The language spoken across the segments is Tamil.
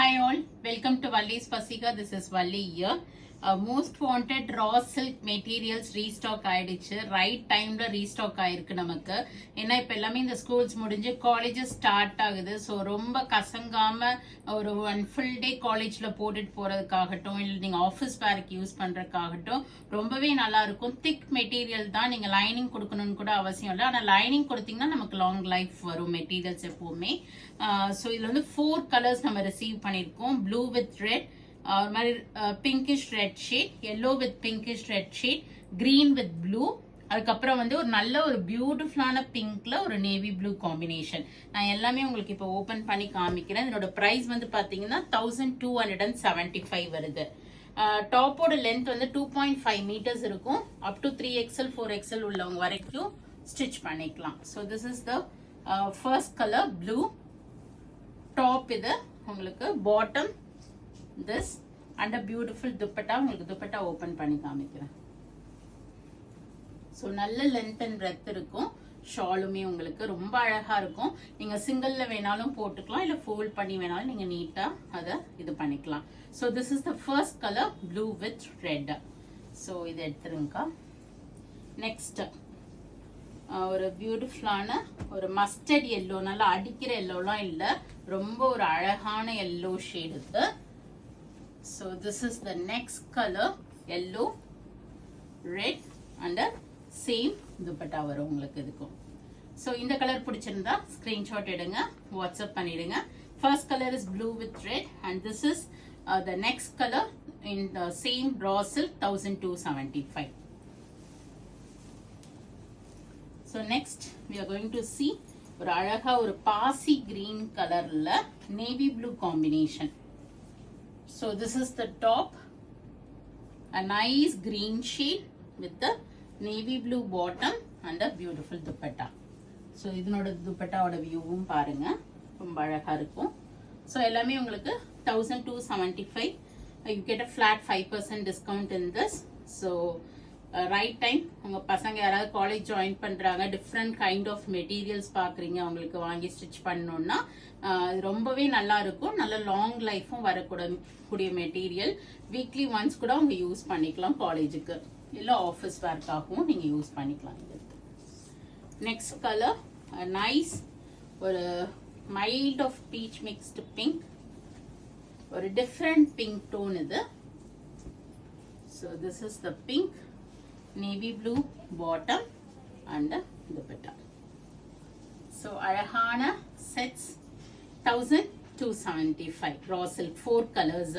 Hi all, welcome to Valli's Pasika. This is Valli here. Most wanted raw silk materials restock ஆயிடுச்சு. ரைட் டைம்ல ரீஸ்டாக் ஆயிருக்கு நமக்கு. ஏன்னா இப்ப எல்லாமே இந்த ஸ்கூல்ஸ் முடிஞ்சு காலேஜஸ் ஸ்டார்ட் ஆகுது. ஸோ ரொம்ப கசங்காம ஒரு ஒன் ஃபுல் டே காலேஜ்ல போட்டுட்டு போறதுக்காகட்டும் இல்லை நீங்க ஆஃபீஸ் வேருக்கு யூஸ் பண்றதுக்காகட்டும் ரொம்பவே நல்லா இருக்கும். திக் மெட்டீரியல் தான், நீங்க லைனிங் கொடுக்கணும்னு கூட அவசியம் இல்லை. ஆனா லைனிங் கொடுத்தீங்கன்னா நமக்கு லாங் லைஃப் வரும் மெட்டீரியல்ஸ் எப்பவுமே. ஸோ இதுல வந்து 4 கலர்ஸ் நம்ம ரிசீவ் பண்ணிருக்கோம். ப்ளூ வித் ரெட், ஒரு மாதிரி pinkish red shade, yellow with pinkish red shade, green with blue, அதுக்கப்புறம் வந்து ஒரு நல்ல ஒரு பியூட்டிஃபுல்லான பிங்க்ல ஒரு நேவி ப்ளூ காம்பினேஷன். நான் எல்லாமே உங்களுக்கு இப்போ ஓபன் பண்ணி காமிக்கிறேன். இதனோட பிரைஸ் வந்து பாத்தீங்கன்னா 1275 வருது. டாப்போட லென்த் வந்து 2.5 மீட்டர்ஸ் இருக்கும். அப் டு 3XL 4XL உள்ளவங்க வரைக்கும் ஸ்டிச் பண்ணிக்கலாம். So this is the first colour blue. Top இது உங்களுக்கு, bottom this and a beautiful dupatta. உங்களுக்கு dupatta ஓபன் பண்ணி காமிக்கிறேன். சோ நல்ல லென்த் அண்ட் பிரெத் இருக்கும். ஷாலுமே உங்களுக்கு ரொம்ப அழகா இருக்கும். நீங்க சிங்கிள்ல வேணாலும் போட்டுக்கலாம், இல்ல ஃபோல்ட் பண்ணி வேணாலும் நீங்க நீட்டா அத இது பண்ணிக்கலாம். So this is the first colour blue with red. So இது எடுத்துருங்க. நெக்ஸ்ட் ஒரு பியூட்டிஃபுல்லான ஒரு மஸ்டர்ட் எல்லோ, நல்லா அடிக்கிற எல்லோலாம் இல்ல, ரொம்ப ஒரு அழகான எல்லோ ஷேட் இருக்கு. So this is the next color, yellow, red and same dupatta வரும் உங்களுக்கு இதுக்கும். So இந்த கலர் பிடிச்சிருந்தா ஸ்கிரீன்ஷாட் எடுங்க, வாட்ஸ்அப் பண்ணிடுங்க. First color is blue with red and this is the next color in the same raw silk 1275. So next we are going to see ஒரு அழகா ஒரு பாசி கிரீன் கலர்ல navy blue combination. So this is the top, a nice green shade with the navy blue bottom and a beautiful dupatta. So இதனோட dupattaவோட வியூவும் பாருங்க, ரொம்ப அழகா இருக்கும். So எல்லாமே உங்களுக்கு 1275. You get a flat 5% discount in this. So right time. உங்க பசங்க யாராவது காலேஜ் ஜாயின் பண்றாங்க, டிஃப்ரெண்ட் கைண்ட் ஆஃப் மெட்டீரியல்ஸ் பாக்குறீங்க, அவங்களுக்கு வாங்கி ஸ்டிச் பண்ணணும்னா ரொம்பவே நல்லா இருக்கும். நல்ல லாங் லைஃபும் வரக்கூடிய மெட்டீரியல். வீக்லி ஒன்ஸ் கூட அவங்க யூஸ் பண்ணிக்கலாம் காலேஜுக்கு, இல்ல ஆஃபீஸ் ஒர்க்காகவும் நீங்க யூஸ் பண்ணிக்கலாம். நெக்ஸ்ட் கலர் நைஸ் ஒரு mild of peach mixed pink, ஒரு டிஃப்ரெண்ட் பிங்க் டோன் இது. So this is the pink, navy blue bottom and dupatta. So அழகான sets 1275 raw silk, 4 colors.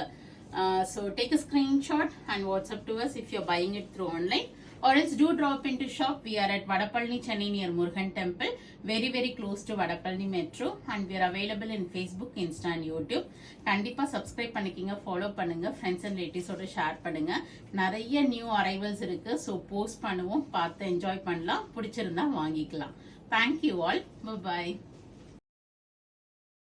So take a screenshot and WhatsApp to us if you're buying it through online, or else do drop into shop. We are at Vadapalni, Chennai near Murugan Temple, very close to Vadapalni Metro, and we are available in Facebook, Insta and YouTube. கண்டிப்பா சப்ஸ்கிரைப் பண்ணிக்கங்க, ஃபாலோ பண்ணுங்க, ஃப்ரெண்ட்ஸ் அண்ட் ரிலேட்டிவ்ஸோட ஷேர் பண்ணுங்க. நிறைய நியூ அரைவல்ஸ் இருக்கு. ஸோ போஸ்ட் பண்ணுவோம், பார்த்து என்ஜாய் பண்ணலாம். பிடிச்சிருந்தா வாங்கிக்கலாம். Thank you all, by.